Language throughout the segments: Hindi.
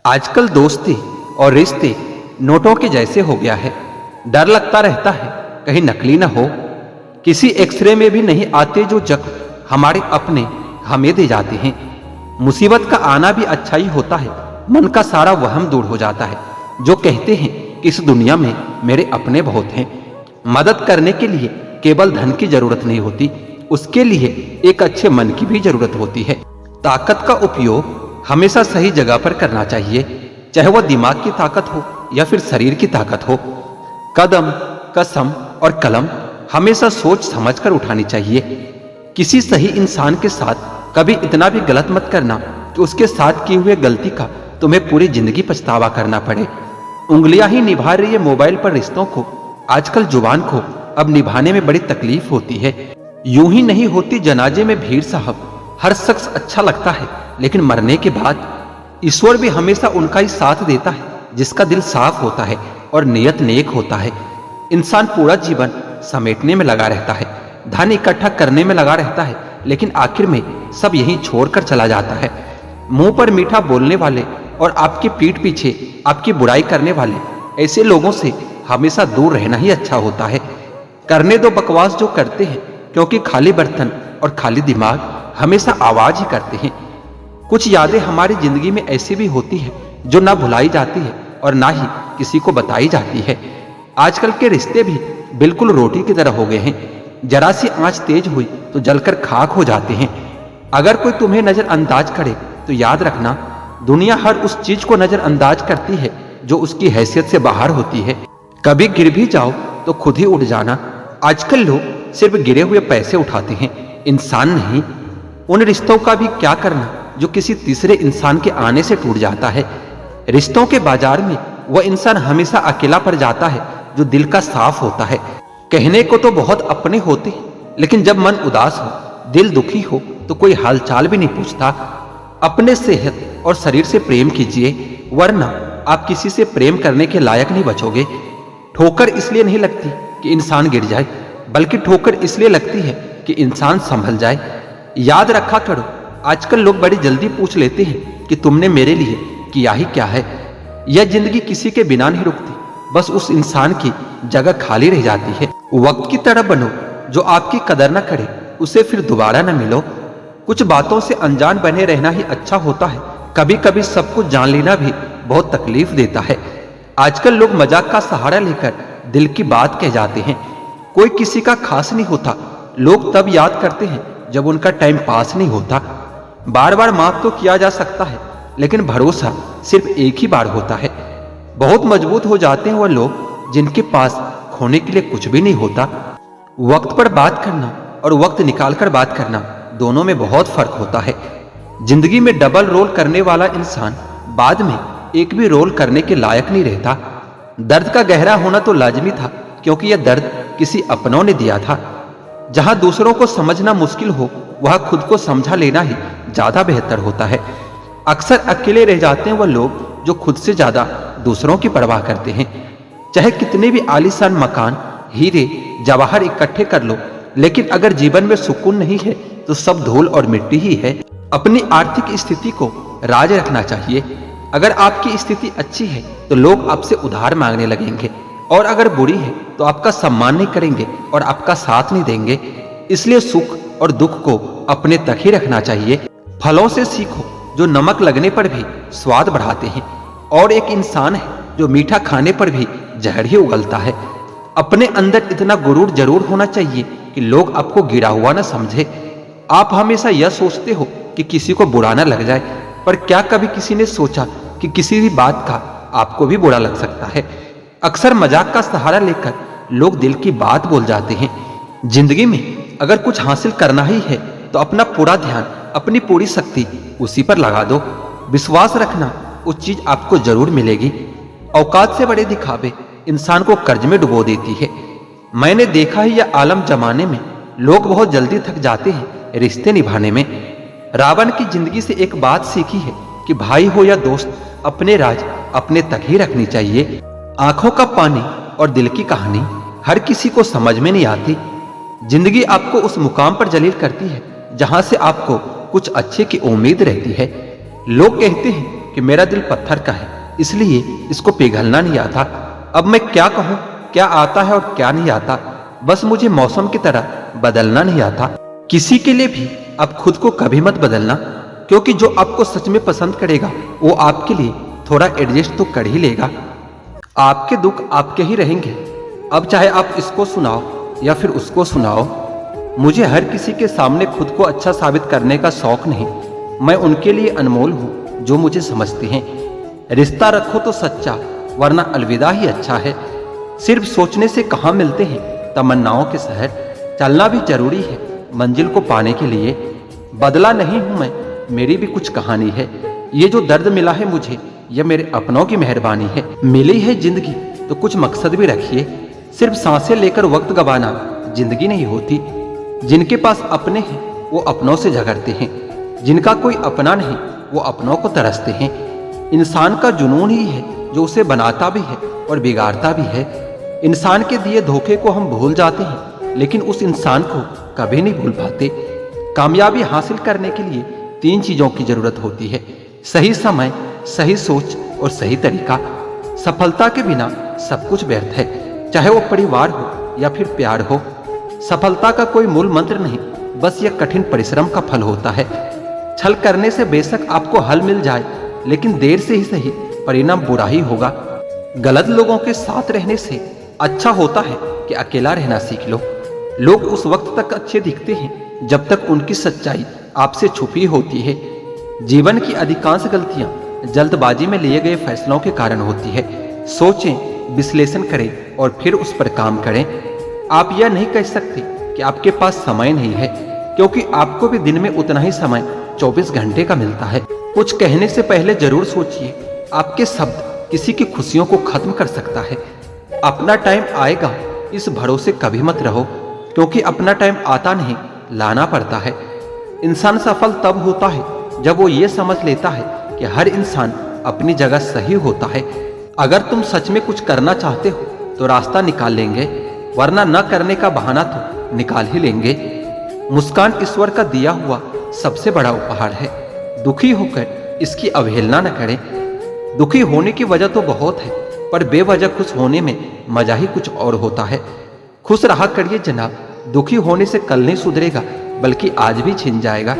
आजकल दोस्ती और रिश्ते नोटों के जैसे हो गया है। डर लगता रहता है कहीं नकली ना हो। किसी एक्सरे में भी नहीं आते जो जख्म हमारे अपने हमें दे जाते हैं। मुसीबत का आना भी अच्छा ही होता है, मन का सारा वहम दूर हो जाता है। जो कहते हैं कि इस दुनिया में मेरे अपने बहुत हैं। मदद करने के लिए केवल धन की जरूरत नहीं होती, उसके लिए एक अच्छे मन की भी जरूरत होती है। ताकत का उपयोग हमेशा सही जगह पर करना चाहिए, चाहे वह दिमाग की ताकत हो या फिर शरीर की ताकत हो। कदम, कसम और कलम हमेशा सोच समझकर उठानी चाहिए। किसी सही इंसान के साथ कभी इतना भी गलत मत करना कि उसके साथ किए हुए गलती का तुम्हें पूरी जिंदगी पछतावा करना पड़े। उंगलियां ही निभा रही है मोबाइल पर रिश्तों को, आजकल जुबान को अब निभाने में बड़ी तकलीफ होती है। यूं ही नहीं होती जनाजे में भीड़ साहब। हर शख्स अच्छा लगता है, लेकिन मरने के बाद ईश्वर भी हमेशा उनका ही साथ देता है जिसका दिल साफ होता है और नियत नेक होता है। इंसान पूरा जीवन समेटने में लगा रहता है, धन इकट्ठा करने में लगा रहता है, लेकिन आखिर में सब यहीं छोड़कर चला जाता है। मुंह पर मीठा बोलने वाले और आपकी पीठ पीछे आपकी बुराई करने वाले, ऐसे लोगों से हमेशा दूर रहना ही अच्छा होता है। करने दो बकवास जो करते हैं, क्योंकि खाली बर्तन और खाली दिमाग हमेशा आवाज ही करते हैं। कुछ यादें हमारी जिंदगी में ऐसी भी होती है जो ना भुलाई जाती है और ना ही किसी को बताई जाती है। आजकल के रिश्ते भी बिल्कुल रोटी की तरह हो गए हैं। जरा सी आंच तेज हुई तो जलकर खाक हो जाते हैं। अगर कोई तुम्हें नजरअंदाज करे तो याद रखना, दुनिया हर उस चीज को नजरअंदाज करती है जो उसकी हैसियत से बाहर होती है। कभी गिर भी जाओ तो खुद ही उठ जाना। आजकल लोग सिर्फ गिरे हुए पैसे उठाते हैं, इंसान नहीं। उन रिश्तों का भी क्या करना जो किसी तीसरे इंसान के आने से टूट जाता है। रिश्तों के बाजार में वह इंसान हमेशा अकेला पड़ जाता है जो दिल का साफ होता है। कहने को तो बहुत अपने होते हैं, लेकिन जब मन उदास हो, दिल दुखी हो, तो कोई हालचाल भी नहीं पूछता। अपने सेहत और शरीर से प्रेम कीजिए, वरना आप किसी से प्रेम करने के लायक नहीं बचोगे। ठोकर इसलिए नहीं लगती कि इंसान गिर जाए, बल्कि ठोकर इसलिए लगती है कि इंसान संभल जाए। याद रखा करो, आजकल लोग बड़ी जल्दी पूछ लेते हैं कि तुमने मेरे लिए किया ही क्या है। यह जिंदगी किसी के बिना नहीं रुकती, बस उस इंसान की जगह खाली रह जाती है। वक्त की तरह बनो, जो आपकी कदर न करे उसे फिर दोबारा न मिलो। कुछ बातों से अनजान बने रहना ही अच्छा होता है। कभी कभी सब कुछ जान लेना भी बहुत तकलीफ देता है। आजकल लोग मजाक का सहारा लेकर दिल की बात कह जाते हैं। कोई किसी का खास नहीं होता, लोग तब याद करते हैं जब उनका टाइम पास नहीं होता। बार बार माफ तो किया जा सकता है, लेकिन भरोसा सिर्फ एक ही बार होता है। बहुत मजबूत हो जाते हैं वह लोग जिनके पास खोने के लिए कुछ भी नहीं होता। वक्त पर बात करना और वक्त निकालकर बात करना, दोनों में बहुत फर्क होता है। जिंदगी में डबल रोल करने वाला इंसान बाद में एक भी रोल करने के लायक नहीं रहता। दर्द का गहरा होना तो लाजमी था, क्योंकि यह दर्द किसी अपनों ने दिया था। जहां दूसरों को समझना मुश्किल हो, वहां खुद को समझा लेना ही ज्यादा बेहतर होता है। अक्सर अकेले रह जाते हैं वह लोग जो खुद से ज्यादा दूसरों की परवाह करते हैं। चाहे कितने भी आलीशान मकान, हीरे जवाहर इकट्ठे कर लो, लेकिन अगर जीवन में सुकून नहीं है तो सब धूल और मिट्टी ही है। अपनी आर्थिक स्थिति को राज रखना चाहिए। अगर आपकी स्थिति अच्छी है तो लोग आपसे उधार मांगने लगेंगे, और अगर बुरी है तो आपका सम्मान नहीं करेंगे और आपका साथ नहीं देंगे। इसलिए सुख और दुख को अपने तक ही रखना चाहिए। फलों से सीखो जो नमक लगने पर भी स्वाद बढ़ाते हैं, और एक इंसान है जो मीठा खाने पर भी जहर ही उगलता है। अपने अंदर इतना गुरूर जरूर होना चाहिए कि लोग आपको गिरा हुआ ना समझे। आप हमेशा यह सोचते हो कि किसी को बुरा ना लग जाए, पर क्या कभी किसी ने सोचा कि किसी भी बात का आपको भी बुरा लग सकता है। अक्सर मजाक का सहारा लेकर लोग दिल की बात बोल जाते हैं। जिंदगी में अगर कुछ हासिल करना ही है तो अपना पूरा ध्यान, अपनी पूरी शक्ति उसी पर लगा दो। विश्वास रखना, उस चीज आपको जरूर मिलेगी। औकात से बड़े दिखावे इंसान को कर्ज में डुबो देती है। मैंने देखा है यह आलम जमाने में लोग बहुत जल्दी थक जाते हैं रिश्ते निभाने में। रावण की जिंदगी से एक बात सीखी है कि भाई हो या दोस्त, अपने राज अपने तक ही रखनी चाहिए। आंखों का पानी और दिल की कहानी हर किसी को समझ में नहीं आती। जिंदगी आपको उस मुकाम पर जलील करती है जहां से आपको कुछ अच्छे की उम्मीद रहती है। लोग कहते हैं कि मेरा दिल पत्थर का है, इसलिए इसको पिघलना नहीं आता। अब मैं क्या कहूँ, क्या आता है और क्या नहीं आता। बस मुझे मौसम की तरह बदलना नहीं आता। किसी के लिए भी अब खुद को कभी मत बदलना, क्योंकि जो आपको सच में पसंद करेगा वो आपके लिए थोड़ा एडजस्ट तो कर ही लेगा। आपके दुख आपके ही रहेंगे, अब चाहे आप इसको सुनाओ या फिर उसको सुनाओ। मुझे हर किसी के सामने खुद को अच्छा साबित करने का शौक नहीं। मैं उनके लिए अनमोल हूँ जो मुझे समझते हैं। रिश्ता रखो तो सच्चा, वरना अलविदा ही अच्छा है। सिर्फ सोचने से कहाँ मिलते हैं तमन्नाओं के शहर। चलना भी जरूरी है मंजिल को पाने के लिए। बदला नहीं हूं मैं, मेरी भी कुछ कहानी है। ये जो दर्द मिला है मुझे, यह मेरे अपनों की मेहरबानी है। मिली है जिंदगी तो कुछ मकसद भी रखिए। सिर्फ सांसें लेकर वक्त गवाना जिंदगी नहीं होती। जिनके पास अपने हैं वो अपनों से झगड़ते हैं, जिनका कोई अपना नहीं वो अपनों को तरसते हैं। इंसान का जुनून ही है जो उसे बनाता भी है और बिगाड़ता भी है। इंसान के दिए धोखे को हम भूल जाते हैं, लेकिन उस इंसान को कभी नहीं भूल पाते। कामयाबी हासिल करने के लिए 3 चीजों की जरूरत होती है: सही समय, सही सोच और सही तरीका। सफलता के बिना सब कुछ व्यर्थ है, चाहे वो परिवार हो या फिर प्यार हो। सफलता का कोई मूल मंत्र नहीं, बस यह कठिन परिश्रम का फल होता है। छल करने से बेशक आपको हल मिल जाए, लेकिन देर से ही सही परिणाम बुरा ही होगा। गलत लोगों के साथ रहने से अच्छा होता है कि अकेला रहना सीख लो। लोग उस वक्त तक अच्छे दिखते हैं जब तक उनकी सच्चाई आपसे छुपी होती है। जीवन की अधिकांश गलतियां जल्दबाजी में लिए गए फैसलों के कारण होती है। सोचें, विश्लेषण करें और फिर उस पर काम करें। आप यह नहीं कह सकते कि आपके पास समय नहीं है, क्योंकि आपको भी दिन में उतना ही समय 24 घंटे का मिलता है। कुछ कहने से पहले जरूर सोचिए, आपके शब्द किसी की खुशियों को खत्म कर सकता है। अपना टाइम आएगा इस भरोसे कभी मत रहो, क्योंकि अपना टाइम आता नहीं, लाना पड़ता है। इंसान सफल तब होता है जब वो ये समझ लेता है कि हर इंसान अपनी जगह सही होता है। अगर तुम सच में कुछ करना चाहते हो तो रास्ता निकाल लेंगे, वरना न करने का बहाना तो निकाल ही लेंगे। मुस्कान ईश्वर का दिया हुआ सबसे बड़ा उपहार है। दुखी होकर इसकी अवहेलना न करें। दुखी होने की वजह तो बहुत है, पर बेवजह खुश होने में मजा ही कुछ और होता है। खुश रहा करिए जनाब, दुखी होने से कल नहीं सुधरेगा, बल्कि आज भी छिन जाएगा।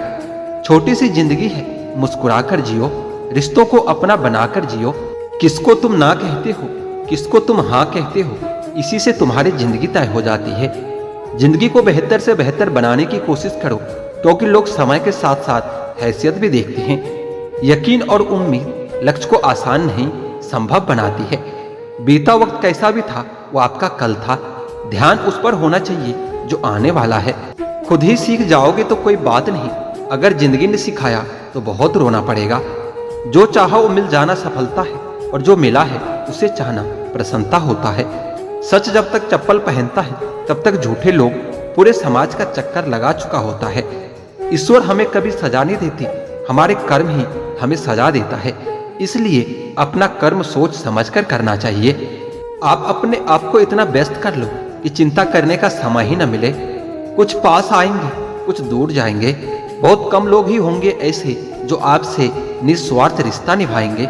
छोटी सी जिंदगी है, मुस्कुरा कर जियो, रिश्तों को अपना बनाकर जियो। किसको तुम ना कहते हो, किसको तुम हाँ कहते हो, इसी से तुम्हारी जिंदगी तय हो जाती है। जिंदगी को बेहतर से बेहतर बनाने की कोशिश करो, क्योंकि लोग समय के साथ साथ हैसियत भी देखते हैं। यकीन और उम्मीद लक्ष्य को आसान नहीं, संभव बनाती है। बीता वक्त कैसा भी था, वो आपका कल था। ध्यान उस पर होना चाहिए जो आने वाला है। खुद ही सीख जाओगे तो कोई बात नहीं, अगर जिंदगी ने सिखाया तो बहुत रोना पड़ेगा। जो चाहा वो मिल जाना सफलता है, और जो मिला है उसे चाहना प्रसन्नता होता है। सच जब तक चप्पल पहनता है तब तक झूठे लोग पूरे समाज का चक्कर लगा चुका होता है। ईश्वर हमें कभी सजा नहीं देती, हमारे कर्म ही हमें सजा देता है। इसलिए अपना कर्म सोच समझकर करना चाहिए। आप अपने आप को इतना व्यस्त कर लो कि चिंता करने का समय ही न मिले। कुछ पास आएंगे, कुछ दूर जाएंगे। बहुत कम लोग ही होंगे ऐसे जो आपसे निस्वार्थ रिश्ता निभाएंगे।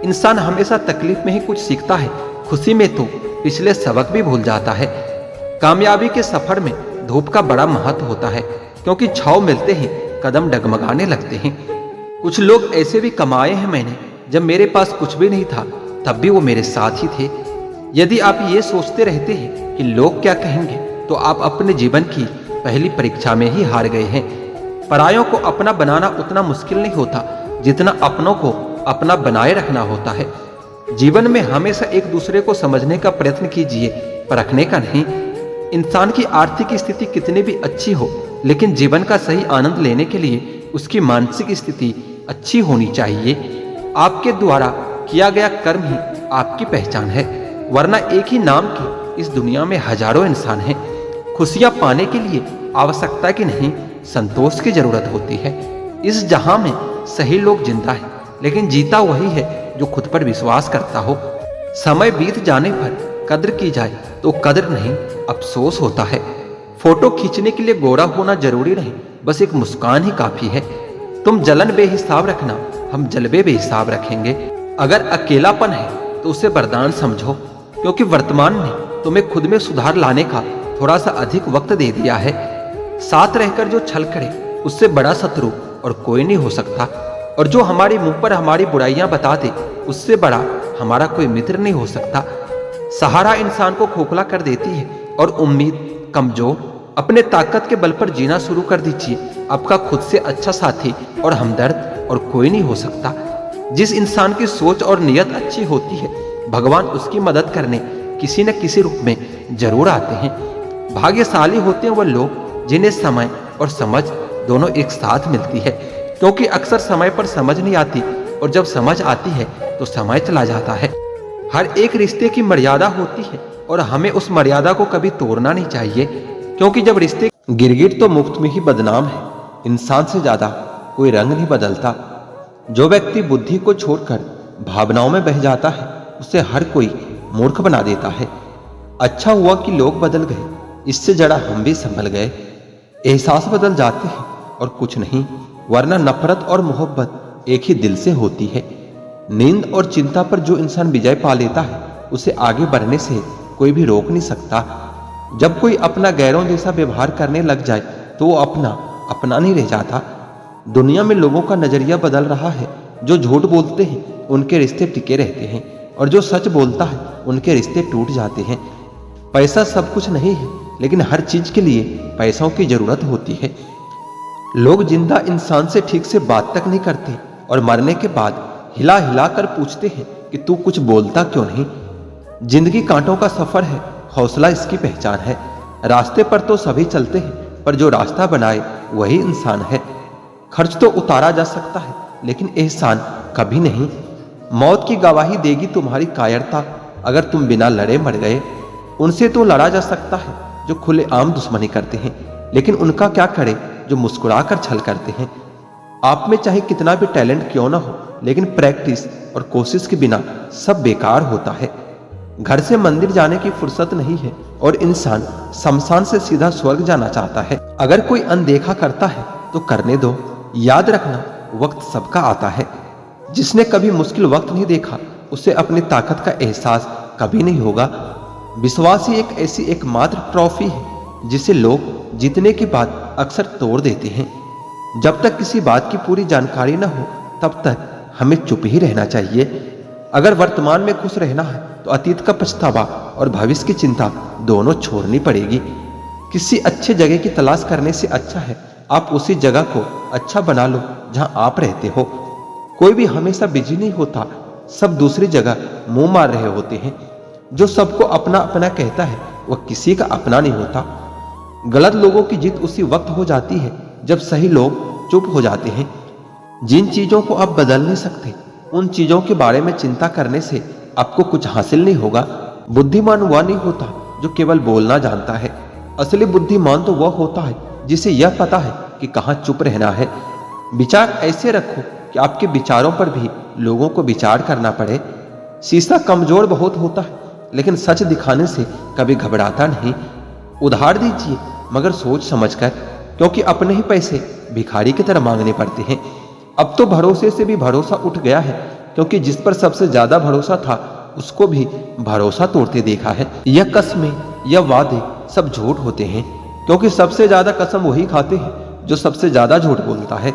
इंसान हमेशा तकलीफ में ही कुछ सीखता है, खुशी में तो पिछले सबक भी भूल जाता है। कामयाबी के सफर में धूप का बड़ा महत्व होता है, क्योंकि छांव मिलते ही कदम डगमगाने लगते हैं। कुछ लोग ऐसे भी कमाए हैं मैंने, जब मेरे पास कुछ भी नहीं था तब भी वो मेरे साथ ही थे। यदि आप ये सोचते रहते हैं कि लोग क्या कहेंगे, तो आप अपने जीवन की पहली परीक्षा में ही हार गए हैं। परायों को अपना बनाना उतना मुश्किल नहीं होता जितना अपनों को अपना बनाए रखना होता है। जीवन में हमेशा एक दूसरे को समझने का प्रयत्न कीजिए, परखने का नहीं। इंसान की आर्थिक स्थिति कितनी भी अच्छी हो, लेकिन जीवन का सही आनंद लेने के लिए उसकी मानसिक स्थिति अच्छी होनी चाहिए। आपके द्वारा किया गया कर्म ही आपकी पहचान है, वरना एक ही नाम के इस दुनिया में हजारों इंसान हैं। खुशियां पाने के लिए आवश्यकता की नहीं, संतोष की जरूरत होती है। इस जहां में सही लोग जिंदा है, लेकिन जीता वही है जो खुद पर विश्वास करता हो। समय बीत जाने पर कद्र की जाए तो कद्र नहीं, अफसोस होता है। फोटो खींचने के लिए गोरा होना जरूरी नहीं, बस एक मुस्कान ही काफी है। तुम जलन बेहिसाब रखना, हम जलवे बेहिसाब रखेंगे। अगर अकेलापन है तो उसे वरदान समझो, क्योंकि वर्तमान ने तुम्हें खुद में सुधार लाने का थोड़ा सा अधिक वक्त दे दिया है। साथ रहकर जो छल करे उससे बड़ा शत्रु और कोई नहीं हो सकता, और जो हमारे मुंह पर हमारी बुराइयां बता दे उससे बड़ा हमारा कोई मित्र नहीं हो सकता। सहारा इंसान को खोखला कर देती है और उम्मीद कमजोर। अपने ताकत के बल पर जीना शुरू कर दीजिए। आपका खुद से अच्छा साथी और हमदर्द और कोई नहीं हो सकता। जिस इंसान की सोच और नियत अच्छी होती है, भगवान उसकी मदद करने किसी न किसी रूप में जरूर आते हैं। भाग्यशाली होते हैं वह लोग जिन्हें समय और समझ दोनों एक साथ मिलती है, क्योंकि अक्सर समय पर समझ नहीं आती और जब समझ आती है तो समय चला जाता है। हर एक रिश्ते की मर्यादा होती है और हमें उस मर्यादा को कभी तोड़ना नहीं चाहिए, क्योंकि जब रिश्ते गिरगिट तो मुफ्त में ही बदनाम है। इंसान से ज्यादा कोई रंग नहीं बदलता। जो व्यक्ति बुद्धि को छोड़कर भावनाओं में बह जाता है उसे हर कोई मूर्ख बना देता है। अच्छा हुआ कि लोग बदल गए, इससे जरा हम भी संभल गए। एहसास बदल जाते हैं और कुछ नहीं, वरना नफरत और मोहब्बत एक ही दिल से होती है। नींद और चिंता पर जो इंसान विजय पा लेता है उसे आगे बढ़ने से कोई भी रोक नहीं सकता। जब कोई अपना गैरों जैसा व्यवहार करने लग जाए तो वो अपना नहीं रह जाता। दुनिया में लोगों का नजरिया बदल रहा है। जो झूठ बोलते हैं उनके रिश्ते टिके रहते हैं, और जो सच बोलता है उनके रिश्ते टूट जाते हैं। पैसा सब कुछ नहीं है, लेकिन हर चीज के लिए पैसों की जरूरत होती है। लोग जिंदा इंसान से ठीक से बात तक नहीं करते और मरने के बाद हिला हिला कर पूछते हैं कि तू कुछ बोलता क्यों नहीं। जिंदगी कांटों का सफर है, हौसला इसकी पहचान है। रास्ते पर तो सभी चलते हैं, पर जो रास्ता बनाए वही इंसान है। खर्च तो उतारा जा सकता है, लेकिन एहसान कभी नहीं। मौत की गवाही देगी तुम्हारी कायरता अगर तुम बिना लड़े मर गए। उनसे तो लड़ा जा सकता है जो खुलेआम दुश्मनी करते हैं, लेकिन उनका क्या करे जो मुस्कुराकर छल करते हैं। आप में चाहे कितना भी टैलेंट क्यों ना हो, लेकिन प्रैक्टिस और कोशिश के बिना सब बेकार होता है। घर से मंदिर जाने की फुर्सत नहीं है और इंसान शमशान से सीधा स्वर्ग जाना चाहता है। अगर कोई अनदेखा करता है तो करने दो। याद रखना, वक्त सबका आता है। जिसने कभी मुश्किल वक्त नहीं देखा उसे अपनी ताकत का एहसास कभी नहीं होगा। विश्वास ही एक ऐसी एकमात्र ट्रॉफी है जिसे लोग जीतने के बाद अक्सर तोड़ देते हैं। जब तक किसी बात की पूरी जानकारी न हो तब तक हमें चुप ही रहना चाहिए। अगर वर्तमान में खुश रहना है तो अतीत का पछतावा और भविष्य की चिंता दोनों छोड़नी पड़ेगी। किसी अच्छे जगह की तलाश करने से अच्छा है आप उसी जगह को अच्छा बना लो जहां आप रहते हो। कोई भी हमेशा बिजी नहीं होता, सब दूसरी जगह मुंह मार रहे होते हैं। जो सबको अपना अपना कहता है वह किसी का अपना नहीं होता। गलत लोगों की जीत उसी वक्त हो जाती है जब सही लोग चुप हो जाते हैं। जिन चीजों को आप बदल नहीं सकते उन चीजों के बारे में चिंता करने से आपको कुछ हासिल नहीं होगा। बुद्धिमान वह नहीं होता जो केवल बोलना जानता है। असली बुद्धिमान तो वह होता है जिसे यह पता है कि कहाँ चुप रहना है। विचार ऐसे रखो कि आपके विचारों पर भी लोगों को विचार करना पड़े। शीशा कमजोर बहुत होता है, लेकिन सच दिखाने से कभी घबराता नहीं। उधार दीजिए मगर सोच समझकर, क्योंकि अपने ही पैसे भिखारी की तरह मांगने पड़ते हैं। अब तो भरोसे से भी भरोसा उठ गया है, क्योंकि जिस पर सबसे ज्यादा भरोसा था उसको भी भरोसा तोड़ते देखा है। यह कस्में, यह वादे सब झूठ होते हैं, क्योंकि सबसे ज्यादा कसम वही खाते हैं जो सबसे ज्यादा झूठ बोलता है।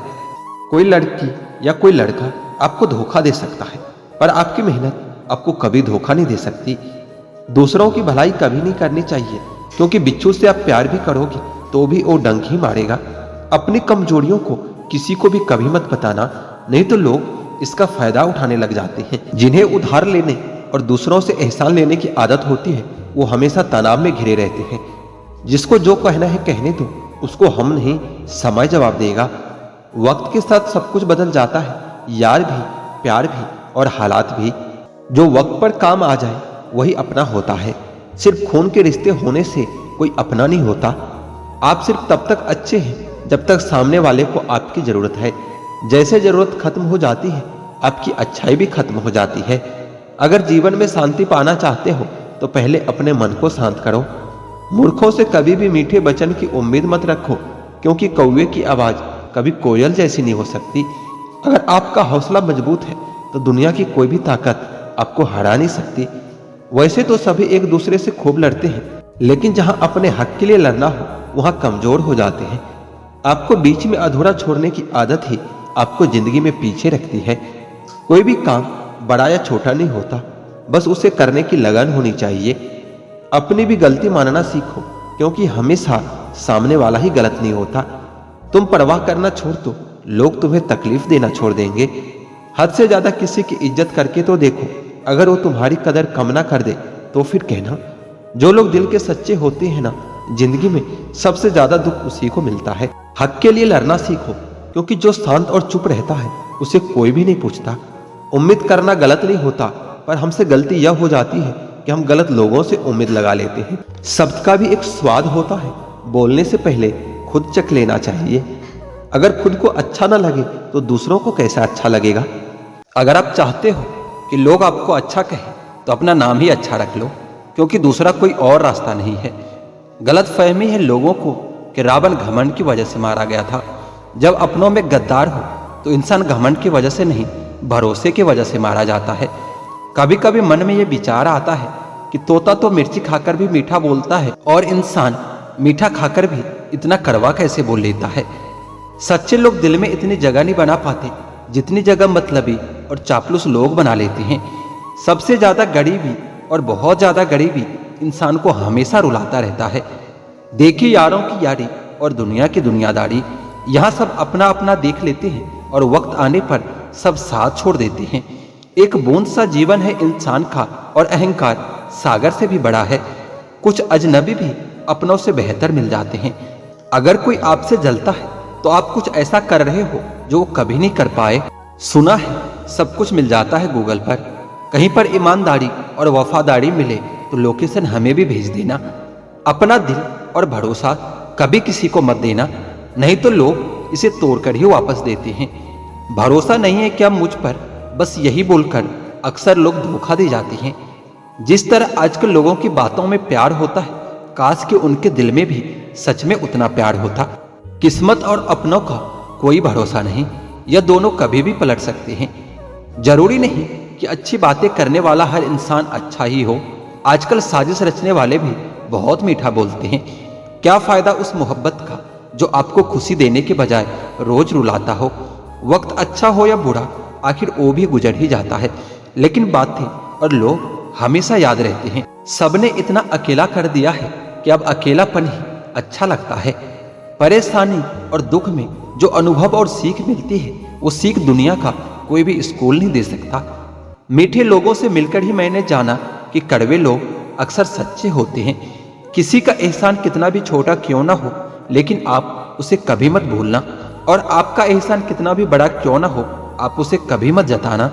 कोई लड़की या कोई लड़का आपको धोखा दे सकता है, पर आपकी मेहनत आपको कभी धोखा नहीं दे सकती। दूसरों की भलाई कभी नहीं करनी चाहिए, क्योंकि बिच्छू से आप प्यार भी करोगे तो भी वो डंक ही मारेगा। अपनी कमजोरियों को किसी को भी कभी मत बताना, नहीं तो लोग इसका फायदा उठाने लग जाते हैं। जिन्हें उधार लेने और दूसरों से एहसान लेने की आदत होती है वो हमेशा तनाव में घिरे रहते हैं। जिसको जो कहना है कहने दो, उसको हम नहीं समय जवाब देगा। वक्त के साथ सब कुछ बदल जाता है, यार भी, प्यार भी और हालात भी। जो वक्त पर काम आ जाए वही अपना होता है। सिर्फ खून के रिश्ते होने से कोई अपना नहीं होता। आप सिर्फ तब तक अच्छे हैं जब तक सामने वाले को आपकी जरूरत है। जैसे जरूरत खत्म हो जाती है आपकी अच्छाई भी खत्म हो जाती है। अगर जीवन में शांति पाना चाहते हो तो पहले अपने मन को शांत करो। मूर्खों से कभी भी मीठे वचन की उम्मीद मत रखो, क्योंकि कौवे की आवाज कभी कोयल जैसी नहीं हो सकती। अगर आपका हौसला मजबूत है तो दुनिया की कोई भी ताकत आपको हरा नहीं सकती। वैसे तो सभी एक दूसरे से खूब लड़ते हैं, लेकिन जहां अपने हक के लिए लड़ना हो वहां कमजोर हो जाते हैं। आपको बीच में अधूरा छोड़ने की आदत ही आपको जिंदगी में पीछे रखती है। कोई भी काम बड़ा या छोटा नहीं होता, बस उसे करने की लगन होनी चाहिए। अपनी भी गलती मानना सीखो, क्योंकि हमेशा सामने वाला ही गलत नहीं होता। तुम परवाह करना छोड़ दो, लोग तुम्हें तकलीफ देना छोड़ देंगे। हद से ज्यादा किसी की इज्जत करके तो देखो, अगर वो तुम्हारी कदर कम ना कर दे तो फिर कहना। जो लोग दिल के सच्चे होते हैं ना, जिंदगी में सबसे ज्यादा दुख उसी को मिलता है। हक के लिए लड़ना सीखो, क्योंकि जो शांत और चुप रहता है उसे कोई भी नहीं पूछता। उम्मीद करना गलत नहीं होता, पर हमसे गलती यह हो जाती है कि हम गलत लोगों से उम्मीद लगा लेते हैं। शब्द का भी एक स्वाद होता है, बोलने से पहले खुद चख लेना चाहिए। अगर खुद को अच्छा ना लगे तो दूसरों को कैसा अच्छा लगेगा। अगर आप चाहते हो कि लोग आपको अच्छा कहें तो अपना नाम ही अच्छा रख लो, क्योंकि दूसरा कोई और रास्ता नहीं है। गलत फहमी है लोगों को कि रावण घमंड की वजह से मारा गया था। जब अपनों में गद्दार हो तो इंसान घमंड की वजह से नहीं, भरोसे की वजह से मारा जाता है। कभी कभी मन में यह विचार आता है कि तोता तो मिर्ची खाकर भी मीठा बोलता है, और इंसान मीठा खाकर भी इतना कड़वा कैसे बोल लेता है। सच्चे लोग दिल में इतनी जगह नहीं बना पाते जितनी जगह मतलबी और चापलूस लोग बना लेते हैं। सबसे ज्यादा गरीबी और बहुत ज्यादा गरीबी इंसान को हमेशा रुलाता रहता है। देखिए यारों की यारी और दुनिया की दुनियादारी, यहाँ सब अपना अपना देख लेते हैं और वक्त आने पर सब साथ छोड़ देते हैं। एक बूंद सा जीवन है इंसान का, और अहंकार सागर से भी बड़ा है। कुछ अजनबी भी अपनों से बेहतर मिल जाते हैं। अगर कोई आपसे जलता है तो आप कुछ ऐसा कर रहे हो जो वो कभी नहीं कर पाए। सुना है सब कुछ मिल जाता है गूगल पर। कहीं पर ईमानदारी और वफादारी मिले तो लोकेशन हमें भी भेज देना। अपना दिल और भरोसा कभी किसी को मत देना, नहीं तो लोग इसे तोड़कर ही वापस देते हैं। भरोसा नहीं है क्या मुझ पर, बस यही बोलकर अक्सर लोग धोखा दे जाते हैं। जिस तरह आजकल लोगों की बातों में प्यार होता है, काश कि उनके दिल में भी सच में उतना प्यार होता। किस्मत और अपनों का कोई भरोसा नहीं, यह दोनों कभी भी पलट सकते हैं। जरूरी नहीं कि अच्छी बातें करने वाला हर इंसान अच्छा ही हो। आजकल साजिश रचने वाले भी बहुत मीठा बोलते हैं। क्या फायदा उस मोहब्बत का जो आपको खुशी देने के बजाय रोज रुलाता हो। वक्त अच्छा हो या बुरा, आखिर वो भी गुजर ही जाता है, लेकिन बातें और लोग हमेशा याद रहते हैं। सबने इतना अकेला कर दिया है कि अब अकेलापन ही अच्छा लगता है। परेशानी और दुख में जो अनुभव और सीख मिलती है, वो सीख दुनिया का कोई भी स्कूल नहीं दे सकता। मीठे लोगों से मिलकर ही मैंने जाना कि कड़वे लोग अक्सर सच्चे होते हैं। किसी का एहसान कितना भी छोटा क्यों ना हो, लेकिन आप उसे कभी मत भूलना, और आपका एहसान कितना भी बड़ा क्यों ना हो, आप उसे कभी मत जताना।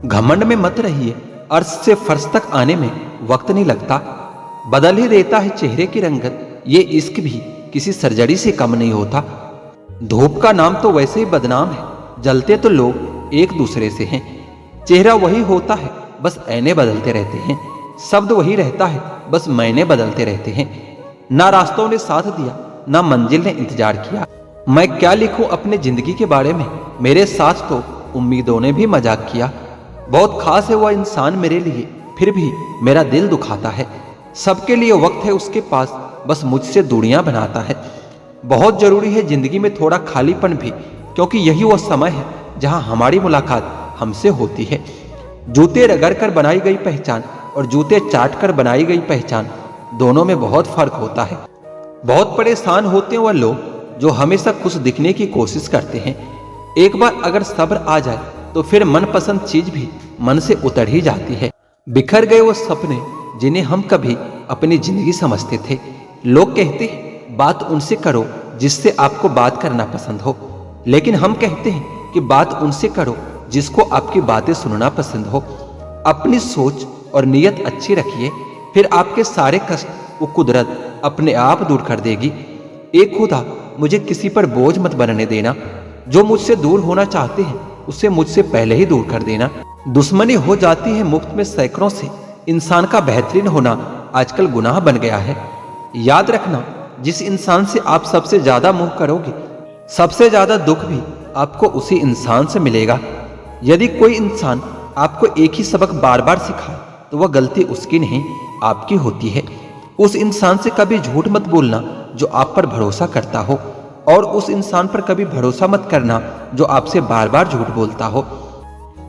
घमंड में मत रहिए, अर्श से फर्श तक आने में वक्त नहीं लगता। बदल ही देता है चेहरे की रंगत, ये इश्क भी किसी सर्जरी से कम नहीं होता। धूप का नाम तो वैसे ही बदनाम है, जलते तो लोग एक दूसरे से हैं। चेहरा वही होता है, बस ऐने बदलते रहते हैं। शब्द वही रहता है, बस मैंने बदलते रहते हैं। ना रास्तों ने साथ दिया, ना मंजिल ने इंतजार किया। मैं क्या लिखूं अपने जिंदगी के बारे में, मेरे साथ तो उम्मीदों ने भी मजाक किया। बहुत खास है वह इंसान मेरे लिए, फिर भी मेरा दिल दुखाता है। सबके लिए वक्त है उसके पास, बस मुझसे दूरियां बनाता है। बहुत जरूरी है जिंदगी में थोड़ा खालीपन भी, क्योंकि यही वो समय है जहां हमारी मुलाकात हमसे होती है। जूते रगड़ कर बनाई गई पहचान और जूते चाट कर बनाई गई पहचान, दोनों में बहुत फर्क होता है। बहुत परेशान होते हैं वह लोग जो हमेशा खुश दिखने की कोशिश करते हैं। एक बार अगर सब्र आ जाए तो फिर मनपसंद चीज भी मन से उतर ही जाती है। बिखर गए वो सपने जिन्हें हम कभी अपनी जिंदगी समझते थे। लोग कहते हैं बात उनसे करो जिससे आपको बात करना पसंद हो, लेकिन हम कहते हैं कि बात उनसे करो जिसको आपकी बातें सुनना पसंद हो। अपनी सोच और नीयत अच्छी रखिए, फिर आपके सारे कष्ट वो कुदरत अपने आप दूर कर देगी। एक खुदा, मुझे किसी पर बोझ मत बनने देना। जो मुझसे दूर होना चाहते हैं उसे मुझसे पहले ही दूर कर देना। दुश्मनी हो जाती है मुफ्त में सैकड़ों से, इंसान का बेहतरीन होना आजकल गुनाह बन गया है। याद रखना, जिस इंसान से आप सबसे ज्यादा मोह करोगे, सबसे ज्यादा दुख भी आपको उसी इंसान से मिलेगा। यदि कोई इंसान आपको एक ही सबक बार बार सिखाए तो वह गलती उसकी नहीं, आपकी होती है। उस इंसान से कभी झूठ मत बोलना जो आप पर भरोसा करता हो, और उस इंसान पर कभी भरोसा मत करना जो आपसे बार बार झूठ बोलता हो।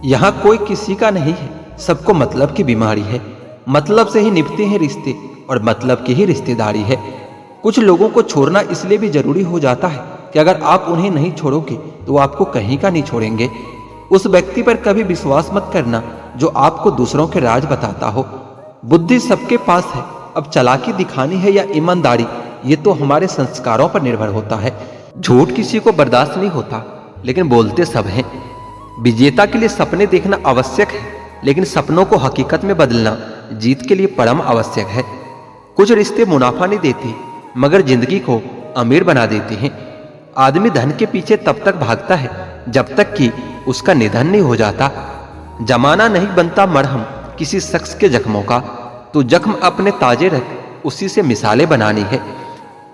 यहाँ कोई किसी का नहीं है, सबको मतलब की बीमारी है। मतलब से ही निभते हैं रिश्ते और मतलब की ही रिश्तेदारी है। कुछ लोगों को छोड़ना इसलिए भी जरूरी हो जाता है कि अगर आप उन्हें नहीं छोड़ोगे तो वो आपको कहीं का नहीं छोड़ेंगे। उस व्यक्ति पर कभी विश्वास मत करना जो आपको दूसरों के राज बताता हो। बुद्धि सबके पास है, अब चालाकी दिखानी है या ईमानदारी, ये तो हमारे संस्कारों पर निर्भर होता है। झूठ किसी को बर्दाश्त नहीं होता, लेकिन बोलते सब हैं। विजेता के लिए सपने देखना आवश्यक है, लेकिन सपनों को हकीकत में बदलना जीत के लिए परम आवश्यक है। कुछ रिश्ते मुनाफा नहीं देते, मगर जिंदगी को अमीर बना देते हैं। आदमी धन के पीछे तब तक भागता है जब तक कि उसका निधन नहीं हो जाता। जमाना नहीं बनता मरहम किसी शख्स के जख्मों का, तो जख्म अपने ताजे रख, उसी से मिसालें बनानी है।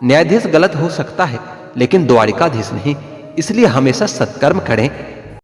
न्यायाधीश गलत हो सकता है, लेकिन द्वारिकाधीश नहीं। इसलिए हमेशा सत्कर्म करें।